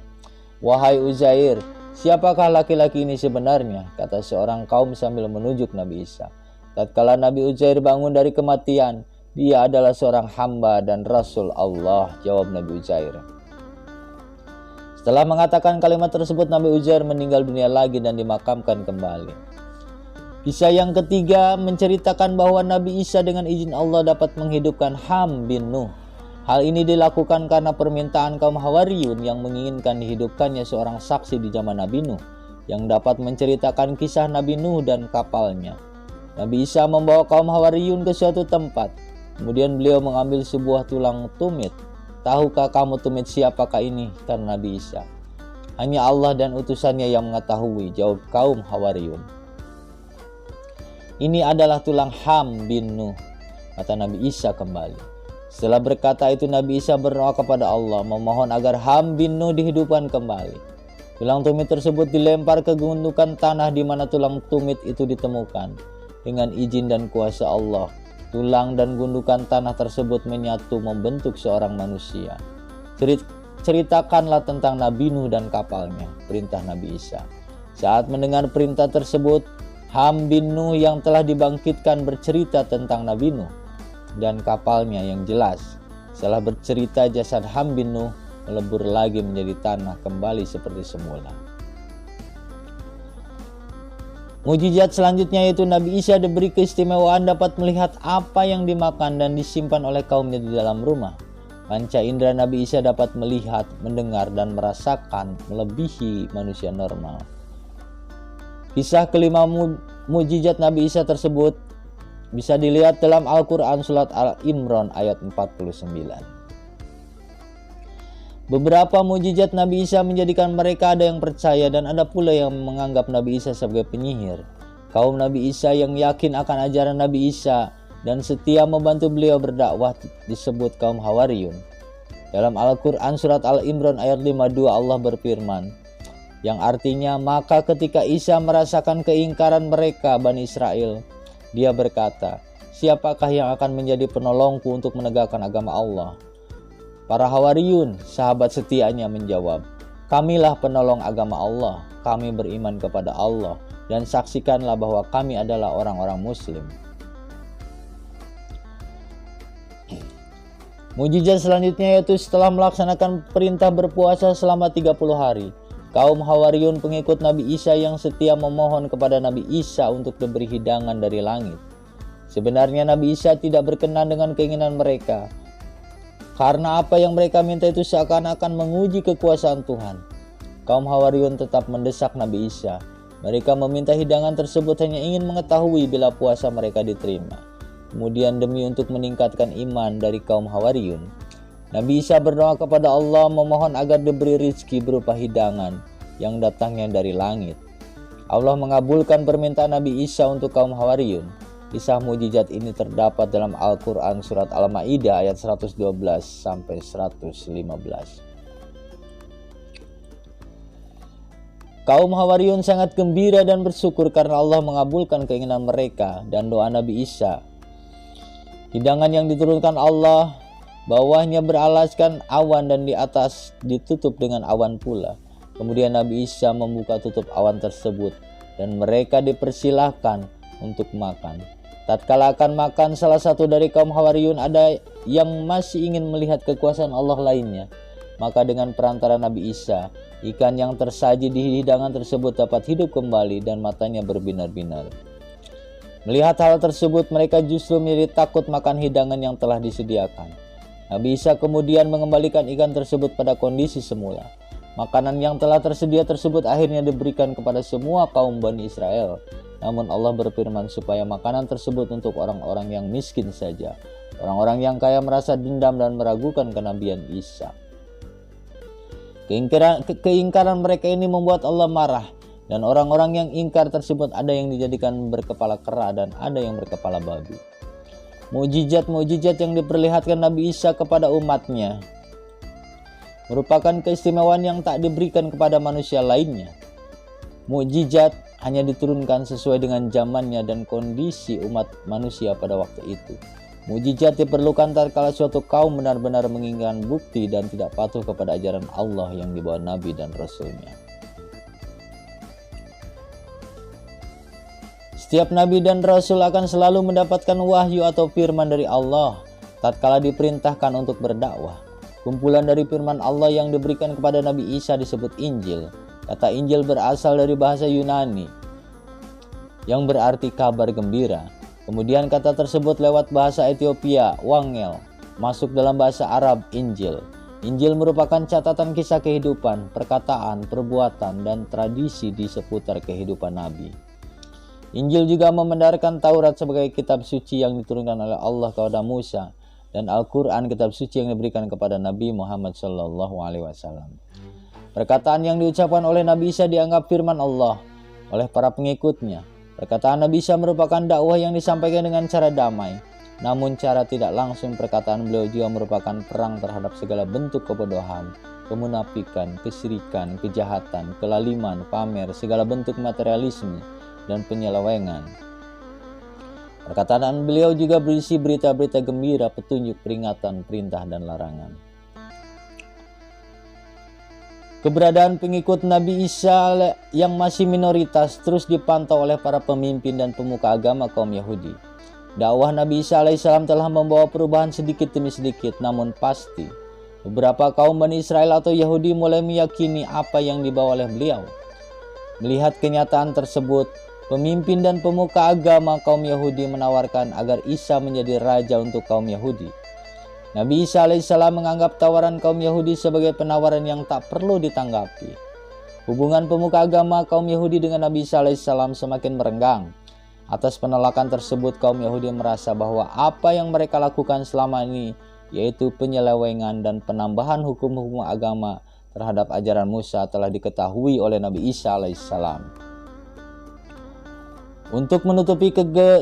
[SPEAKER 1] "Wahai Uzair, siapakah laki-laki ini sebenarnya?" kata seorang kaum sambil menunjuk Nabi Isa. Tatkala Nabi Uzair bangun dari kematian, "Dia adalah seorang hamba dan Rasul Allah," jawab Nabi Uzair. Setelah mengatakan kalimat tersebut, Nabi Uzair meninggal dunia lagi dan dimakamkan kembali. Kisah yang ketiga menceritakan bahwa Nabi Isa dengan izin Allah dapat menghidupkan Ham bin Nuh. Hal ini dilakukan karena permintaan kaum Hawariyun yang menginginkan dihidupkannya seorang saksi di zaman Nabi Nuh yang dapat menceritakan kisah Nabi Nuh dan kapalnya. Nabi Isa membawa kaum Hawariyun ke suatu tempat. Kemudian beliau mengambil sebuah tulang tumit. "Tahukah kamu tumit siapakah ini?" kata Nabi Isa. "Hanya Allah dan utusannya yang mengetahui," jawab kaum Hawariyun. "Ini adalah tulang Ham bin Nuh," kata Nabi Isa kembali. Setelah berkata itu, Nabi Isa berdoa kepada Allah memohon agar Ham bin Nuh dihidupkan kembali. Tulang tumit tersebut dilempar ke gundukan tanah di mana tulang tumit itu ditemukan. Dengan izin dan kuasa Allah, tulang dan gundukan tanah tersebut menyatu membentuk seorang manusia. "Ceritakanlah tentang Nabi Nuh dan kapalnya," perintah Nabi Isa. Saat mendengar perintah tersebut, Ham bin Nuh yang telah dibangkitkan bercerita tentang Nabi Nuh dan kapalnya yang jelas. Setelah bercerita, jasad Ham bin Nuh melebur lagi menjadi tanah kembali seperti semula. Mujizat selanjutnya yaitu Nabi Isa diberi keistimewaan dapat melihat apa yang dimakan dan disimpan oleh kaumnya di dalam rumah. Panca indera Nabi Isa dapat melihat, mendengar, dan merasakan melebihi manusia normal. Kisah kelima mujizat Nabi Isa tersebut bisa dilihat dalam Al-Quran surat Al-Imran ayat 49. Beberapa mujizat Nabi Isa menjadikan mereka ada yang percaya dan ada pula yang menganggap Nabi Isa sebagai penyihir. Kaum Nabi Isa yang yakin akan ajaran Nabi Isa dan setia membantu beliau berdakwah disebut kaum Hawariyun. Dalam Al-Quran surat Al-Imran ayat 52 Allah berfirman, yang artinya, maka ketika Isa merasakan keingkaran mereka Bani Israel, dia berkata, siapakah yang akan menjadi penolongku untuk menegakkan agama Allah? Para Hawariyun, sahabat setianya menjawab, kamilah penolong agama Allah, kami beriman kepada Allah, dan saksikanlah bahwa kami adalah orang-orang muslim. Mujizat selanjutnya yaitu setelah melaksanakan perintah berpuasa selama 30 hari, kaum Hawariyun pengikut Nabi Isa yang setia memohon kepada Nabi Isa untuk diberi hidangan dari langit. Sebenarnya Nabi Isa tidak berkenan dengan keinginan mereka, karena apa yang mereka minta itu seakan-akan menguji kekuasaan Tuhan. Kaum Hawariyun tetap mendesak Nabi Isa. Mereka meminta hidangan tersebut hanya ingin mengetahui bila puasa mereka diterima. Kemudian demi untuk meningkatkan iman dari kaum Hawariyun, Nabi Isa berdoa kepada Allah memohon agar diberi rizki berupa hidangan yang datangnya dari langit. Allah mengabulkan permintaan Nabi Isa untuk kaum Hawariyun. Kisah mujizat ini terdapat dalam Al-Quran surat Al-Ma'idah ayat 112 sampai 115. Kaum Hawariyun sangat gembira dan bersyukur karena Allah mengabulkan keinginan mereka dan doa Nabi Isa. Hidangan yang diturunkan Allah, bawahnya beralaskan awan dan di atas ditutup dengan awan pula. Kemudian Nabi Isa membuka tutup awan tersebut dan mereka dipersilahkan untuk makan. Tatkala akan makan, salah satu dari kaum Hawariyun ada yang masih ingin melihat kekuasaan Allah lainnya. Maka dengan perantara Nabi Isa, ikan yang tersaji di hidangan tersebut dapat hidup kembali dan matanya berbinar-binar. Melihat hal tersebut, mereka justru menjadi takut makan hidangan yang telah disediakan. Nabi Isa kemudian mengembalikan ikan tersebut pada kondisi semula. Makanan yang telah tersedia tersebut akhirnya diberikan kepada semua kaum Bani Israel. Namun Allah berfirman supaya makanan tersebut untuk orang-orang yang miskin saja. Orang-orang yang kaya merasa dendam dan meragukan kenabian Isa. Keingkaran mereka ini membuat Allah marah. Dan orang-orang yang ingkar tersebut ada yang dijadikan berkepala kera dan ada yang berkepala babi. Mujizat-mujizat yang diperlihatkan Nabi Isa kepada umatnya merupakan keistimewaan yang tak diberikan kepada manusia lainnya. Mujizat hanya diturunkan sesuai dengan zamannya dan kondisi umat manusia pada waktu itu. Mujizat diperlukan tatkala suatu kaum benar-benar menginginkan bukti dan tidak patuh kepada ajaran Allah yang dibawa Nabi dan Rasul-Nya. Setiap Nabi dan Rasul akan selalu mendapatkan wahyu atau firman dari Allah tatkala diperintahkan untuk berdakwah. Kumpulan dari firman Allah yang diberikan kepada Nabi Isa disebut Injil. Kata Injil berasal dari bahasa Yunani yang berarti kabar gembira. Kemudian kata tersebut lewat bahasa Ethiopia, Wangel, masuk dalam bahasa Arab, Injil. Injil merupakan catatan kisah kehidupan, perkataan, perbuatan, dan tradisi di seputar kehidupan Nabi. Injil juga membenarkan Taurat sebagai kitab suci yang diturunkan oleh Allah kepada Musa, dan Al-Quran kitab suci yang diberikan kepada Nabi Muhammad SAW. Perkataan yang diucapkan oleh Nabi Isa dianggap firman Allah oleh para pengikutnya. Perkataan Nabi Isa merupakan dakwah yang disampaikan dengan cara damai. Namun cara tidak langsung perkataan beliau juga merupakan perang terhadap segala bentuk kebodohan, kemunafikan, kesyirikan, kejahatan, kelaliman, pamer, segala bentuk materialisme, dan penyelewengan. Perkataan beliau juga berisi berita-berita gembira, petunjuk, peringatan, perintah, dan larangan. Keberadaan pengikut Nabi Isa yang masih minoritas terus dipantau oleh para pemimpin dan pemuka agama kaum Yahudi. Dakwah Nabi Isa alaihissalam telah membawa perubahan sedikit demi sedikit, namun pasti. Beberapa kaum Bani Israel atau Yahudi mulai meyakini apa yang dibawa oleh beliau. Melihat kenyataan tersebut, Pemimpin dan pemuka agama kaum Yahudi menawarkan agar Isa menjadi raja untuk kaum Yahudi. Nabi Isa alaihissalam menganggap tawaran kaum Yahudi sebagai penawaran yang tak perlu ditanggapi. Hubungan pemuka agama kaum Yahudi dengan Nabi Isa alaihissalam semakin merenggang. Atas penolakan tersebut, kaum Yahudi merasa bahwa apa yang mereka lakukan selama ini, yaitu penyelewengan dan penambahan hukum-hukum agama terhadap ajaran Musa, telah diketahui oleh Nabi Isa alaihissalam. Untuk menutupi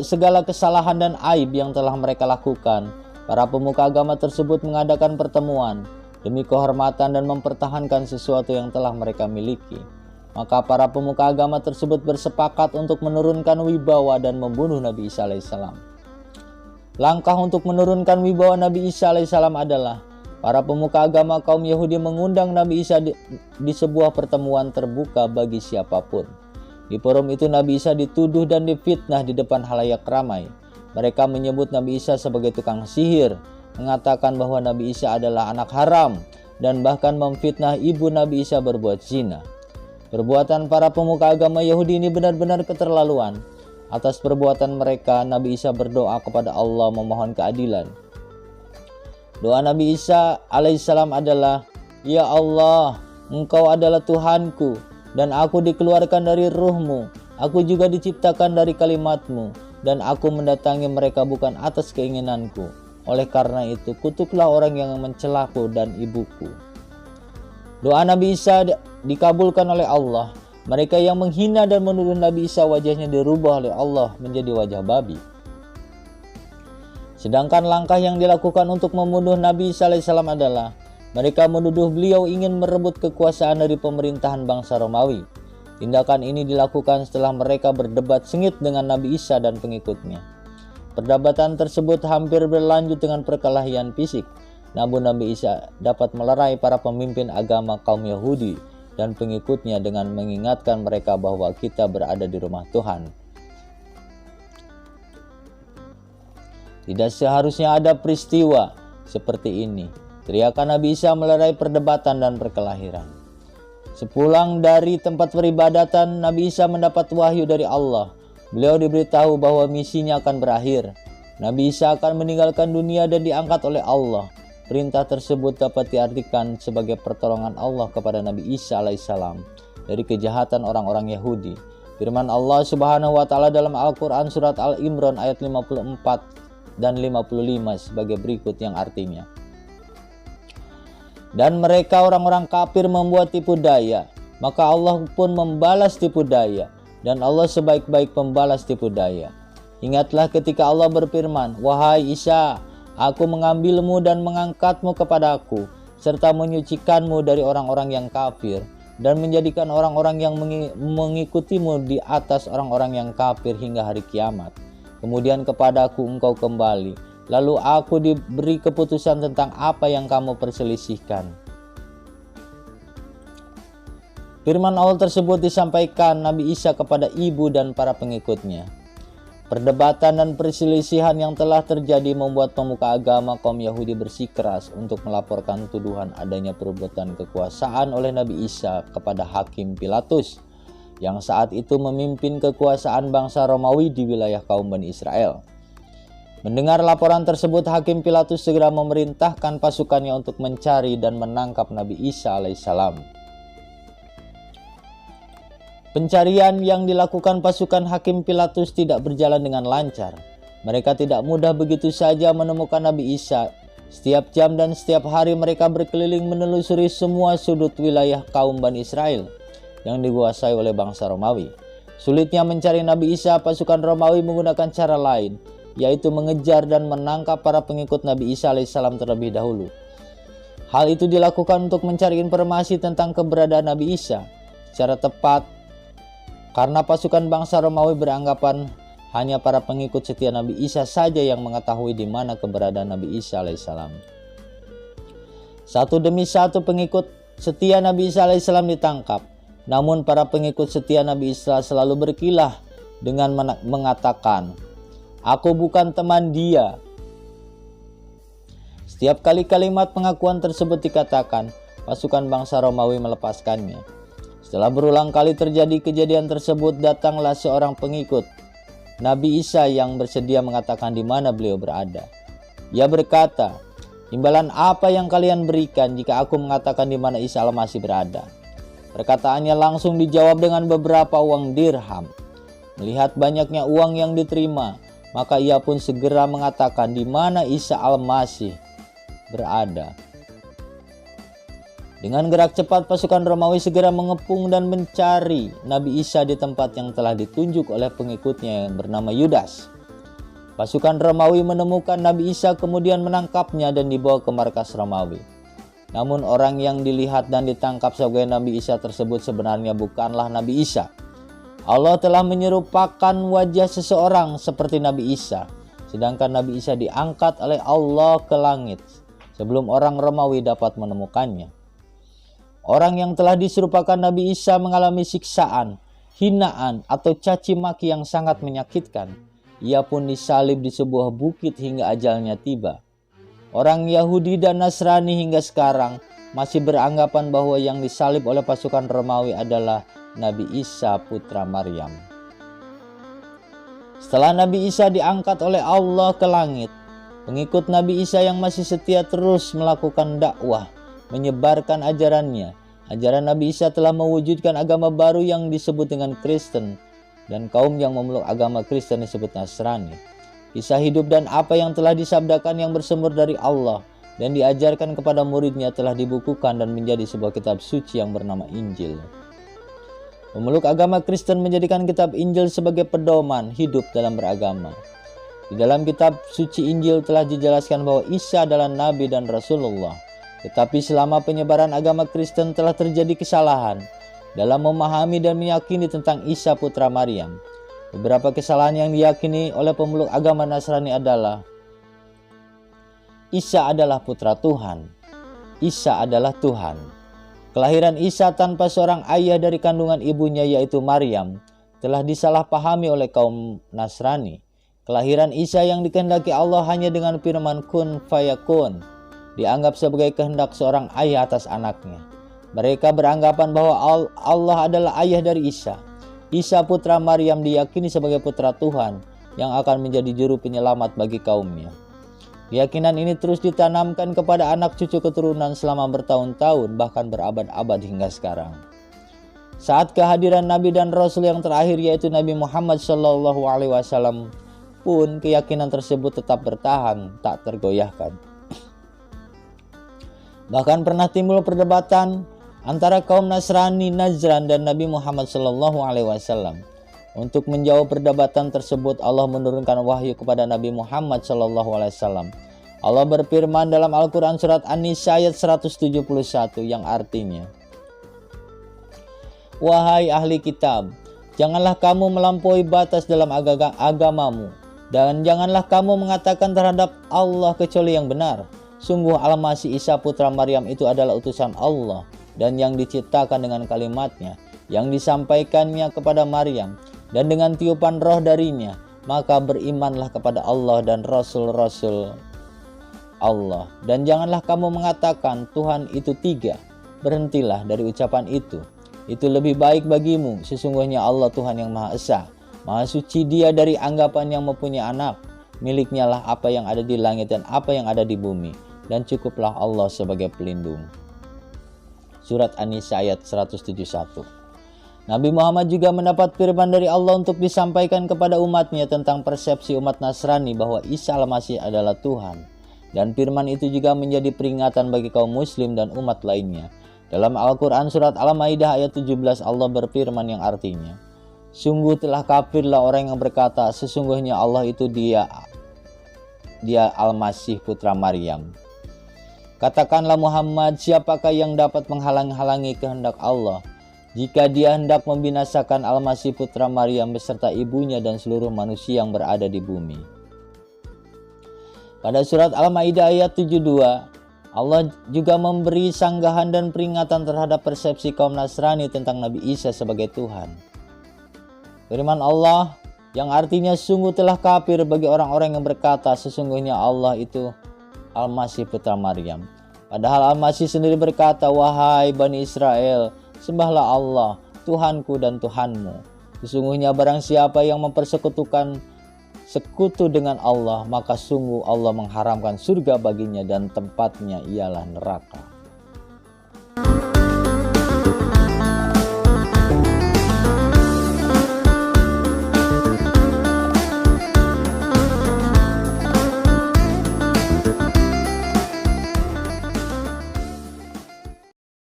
[SPEAKER 1] segala kesalahan dan aib yang telah mereka lakukan, para pemuka agama tersebut mengadakan pertemuan demi kehormatan dan mempertahankan sesuatu yang telah mereka miliki. Maka para pemuka agama tersebut bersepakat untuk menurunkan wibawa dan membunuh Nabi Isa alaihissalam. Langkah untuk menurunkan wibawa Nabi Isa alaihissalam adalah para pemuka agama kaum Yahudi mengundang Nabi Isa di sebuah pertemuan terbuka bagi siapapun. Di forum itu Nabi Isa dituduh dan difitnah di depan halayak ramai. Mereka menyebut Nabi Isa sebagai tukang sihir, mengatakan bahwa Nabi Isa adalah anak haram, dan bahkan memfitnah ibu Nabi Isa berbuat zina. Perbuatan para pemuka agama Yahudi ini benar-benar keterlaluan. Atas perbuatan mereka, Nabi Isa berdoa kepada Allah memohon keadilan. Doa Nabi Isa alaihissalam adalah, "Ya Allah, Engkau adalah Tuhanku, dan aku dikeluarkan dari ruh-Mu. Aku juga diciptakan dari kalimat-Mu, dan aku mendatangi mereka bukan atas keinginanku. Oleh karena itu, kutuklah orang yang mencelaku dan ibuku." Doa Nabi Isa dikabulkan oleh Allah. Mereka yang menghina dan menuduh Nabi Isa, wajahnya dirubah oleh Allah menjadi wajah babi. Sedangkan langkah yang dilakukan untuk membunuh Nabi Isa alaihissalam adalah mereka menuduh beliau ingin merebut kekuasaan dari pemerintahan bangsa Romawi. Tindakan ini dilakukan setelah mereka berdebat sengit dengan Nabi Isa dan pengikutnya. Perdebatan tersebut hampir berlanjut dengan perkelahian fisik. Namun Nabi Isa dapat melerai para pemimpin agama kaum Yahudi dan pengikutnya dengan mengingatkan mereka bahwa kita berada di rumah Tuhan. Tidak seharusnya ada peristiwa seperti ini. Teriakan Nabi Isa melerai perdebatan dan perkelahian. Sepulang dari tempat peribadatan, Nabi Isa mendapat wahyu dari Allah. Beliau diberitahu bahwa misinya akan berakhir. Nabi Isa akan meninggalkan dunia dan diangkat oleh Allah. Perintah tersebut dapat diartikan sebagai pertolongan Allah kepada Nabi Isa alaihissalam dari kejahatan orang-orang Yahudi. Firman Allah Subhanahu wa taala dalam Al-Qur'an surat Al-Imran ayat 54 dan 55 sebagai berikut, yang artinya, "Dan mereka orang-orang kafir membuat tipu daya, maka Allah pun membalas tipu daya, dan Allah sebaik-baik pembalas tipu daya. Ingatlah ketika Allah berfirman, 'Wahai Isa, Aku mengambilmu dan mengangkatmu kepadaku, serta menyucikanmu dari orang-orang yang kafir, dan menjadikan orang-orang yang mengikutimu di atas orang-orang yang kafir hingga hari kiamat. Kemudian kepadaku engkau kembali, lalu aku diberi keputusan tentang apa yang kamu perselisihkan.'" Firman Allah tersebut disampaikan Nabi Isa kepada ibu dan para pengikutnya. Perdebatan dan perselisihan yang telah terjadi membuat pemuka agama kaum Yahudi bersikeras untuk melaporkan tuduhan adanya perbuatan kekuasaan oleh Nabi Isa kepada Hakim Pilatus, yang saat itu memimpin kekuasaan bangsa Romawi di wilayah kaum Bani Israel. Mendengar laporan tersebut, Hakim Pilatus segera memerintahkan pasukannya untuk mencari dan menangkap Nabi Isa alaihissalam. Pencarian yang dilakukan pasukan Hakim Pilatus tidak berjalan dengan lancar. Mereka tidak mudah begitu saja menemukan Nabi Isa. Setiap jam dan setiap hari mereka berkeliling menelusuri semua sudut wilayah kaum Bani Israel yang dikuasai oleh bangsa Romawi. Sulitnya mencari Nabi Isa, pasukan Romawi menggunakan cara lain, yaitu mengejar dan menangkap para pengikut Nabi Isa alaihissalam terlebih dahulu. Hal itu dilakukan untuk mencari informasi tentang keberadaan Nabi Isa. Secara tepat, karena pasukan bangsa Romawi beranggapan hanya para pengikut setia Nabi Isa saja yang mengetahui di mana keberadaan Nabi Isa alaihissalam. Satu demi satu pengikut setia Nabi Isa alaihissalam ditangkap. Namun para pengikut setia Nabi Isa selalu berkilah dengan mengatakan, "Aku bukan teman dia." Setiap kali kalimat pengakuan tersebut dikatakan, pasukan bangsa Romawi melepaskannya. Setelah berulang kali terjadi kejadian tersebut, datanglah seorang pengikut Nabi Isa yang bersedia mengatakan di mana beliau berada. Ia berkata, "Imbalan apa yang kalian berikan jika aku mengatakan di mana Isa Al-Masih berada?" Perkataannya langsung dijawab dengan beberapa uang dirham. Melihat banyaknya uang yang diterima, maka ia pun segera mengatakan di mana Isa Al-Masih berada. Dengan gerak cepat, pasukan Romawi segera mengepung dan mencari Nabi Isa di tempat yang telah ditunjuk oleh pengikutnya yang bernama Yudas. Pasukan Romawi menemukan Nabi Isa kemudian menangkapnya dan dibawa ke markas Romawi. Namun orang yang dilihat dan ditangkap sebagai Nabi Isa tersebut sebenarnya bukanlah Nabi Isa. Allah telah menyerupakan wajah seseorang seperti Nabi Isa, sedangkan Nabi Isa diangkat oleh Allah ke langit sebelum orang Romawi dapat menemukannya. Orang yang telah diserupakan Nabi Isa mengalami siksaan, hinaan, atau caci maki yang sangat menyakitkan. Ia pun disalib di sebuah bukit hingga ajalnya tiba. Orang Yahudi dan Nasrani hingga sekarang masih beranggapan bahwa yang disalib oleh pasukan Romawi adalah Nabi Isa putra Maryam. Setelah Nabi Isa diangkat oleh Allah ke langit, pengikut Nabi Isa yang masih setia terus melakukan dakwah, menyebarkan ajarannya. Ajaran Nabi Isa telah mewujudkan agama baru yang disebut dengan Kristen, dan kaum yang memeluk agama Kristen disebut Nasrani. Kisah hidup dan apa yang telah disabdakan yang bersumber dari Allah dan diajarkan kepada muridnya telah dibukukan dan menjadi sebuah kitab suci yang bernama Injil. Pemeluk agama Kristen menjadikan kitab Injil sebagai pedoman hidup dalam beragama. Di dalam kitab suci Injil telah dijelaskan bahwa Isa adalah Nabi dan Rasulullah. Tetapi selama penyebaran agama Kristen telah terjadi kesalahan dalam memahami dan meyakini tentang Isa putra Maryam. Beberapa kesalahan yang diyakini oleh pemeluk agama Nasrani adalah: Isa adalah putra Tuhan. Isa adalah Tuhan. Kelahiran Isa tanpa seorang ayah dari kandungan ibunya yaitu Maryam telah disalahpahami oleh kaum Nasrani. Kelahiran Isa yang dikehendaki Allah hanya dengan firman kun fayakun dianggap sebagai kehendak seorang ayah atas anaknya. Mereka beranggapan bahwa Allah adalah ayah dari Isa. Isa putra Maryam diyakini sebagai putra Tuhan yang akan menjadi juru penyelamat bagi kaumnya. Keyakinan ini terus ditanamkan kepada anak cucu keturunan selama bertahun-tahun, bahkan berabad-abad hingga sekarang. Saat kehadiran Nabi dan Rasul yang terakhir yaitu Nabi Muhammad SAW pun keyakinan tersebut tetap bertahan, tak tergoyahkan. Bahkan pernah timbul perdebatan antara kaum Nasrani Najran dan Nabi Muhammad SAW. Untuk menjawab perdebatan tersebut, Allah menurunkan wahyu kepada Nabi Muhammad SAW. Allah berfirman dalam Al-Quran surat An-Nisa ayat 171 yang artinya, "Wahai ahli kitab, janganlah kamu melampaui batas dalam agamamu, dan janganlah kamu mengatakan terhadap Allah kecuali yang benar. Sungguh Al-Masih Isa putra Maryam itu adalah utusan Allah dan yang diciptakan dengan kalimatnya yang disampaikannya kepada Maryam dan dengan tiupan roh darinya. Maka berimanlah kepada Allah dan Rasul-Rasul Allah. Dan janganlah kamu mengatakan Tuhan itu tiga. Berhentilah dari ucapan itu. Itu lebih baik bagimu. Sesungguhnya Allah Tuhan yang Maha Esa. Maha suci Dia dari anggapan yang mempunyai anak. Miliknya lah apa yang ada di langit dan apa yang ada di bumi. Dan cukuplah Allah sebagai pelindung." Surat An-Nisa ayat 171. Nabi Muhammad juga mendapat firman dari Allah untuk disampaikan kepada umatnya tentang persepsi umat Nasrani bahwa Isa Al-Masih adalah Tuhan. Dan firman itu juga menjadi peringatan bagi kaum muslim dan umat lainnya. Dalam Al-Quran surat Al-Maidah ayat 17 Allah berfirman yang artinya, "Sungguh telah kafirlah orang yang berkata sesungguhnya Allah itu dia Al-Masih putra Maryam. Katakanlah Muhammad, siapakah yang dapat menghalang-halangi kehendak Allah jika Dia hendak membinasakan Al-Masih putra Maryam beserta ibunya dan seluruh manusia yang berada di bumi." Pada surat Al-Maidah ayat 72, Allah juga memberi sanggahan dan peringatan terhadap persepsi kaum Nasrani tentang Nabi Isa sebagai Tuhan. Firman Allah yang artinya sungguh telah kafir bagi orang-orang yang berkata sesungguhnya Allah itu Al-Masih putra Maryam. Padahal Al-Masih sendiri berkata, "Wahai Bani Israel, Sembahlah Allah, Tuhanku dan Tuhanmu. Sesungguhnya barang siapa yang mempersekutukan sekutu dengan Allah, maka sungguh Allah mengharamkan surga baginya dan tempatnya ialah neraka.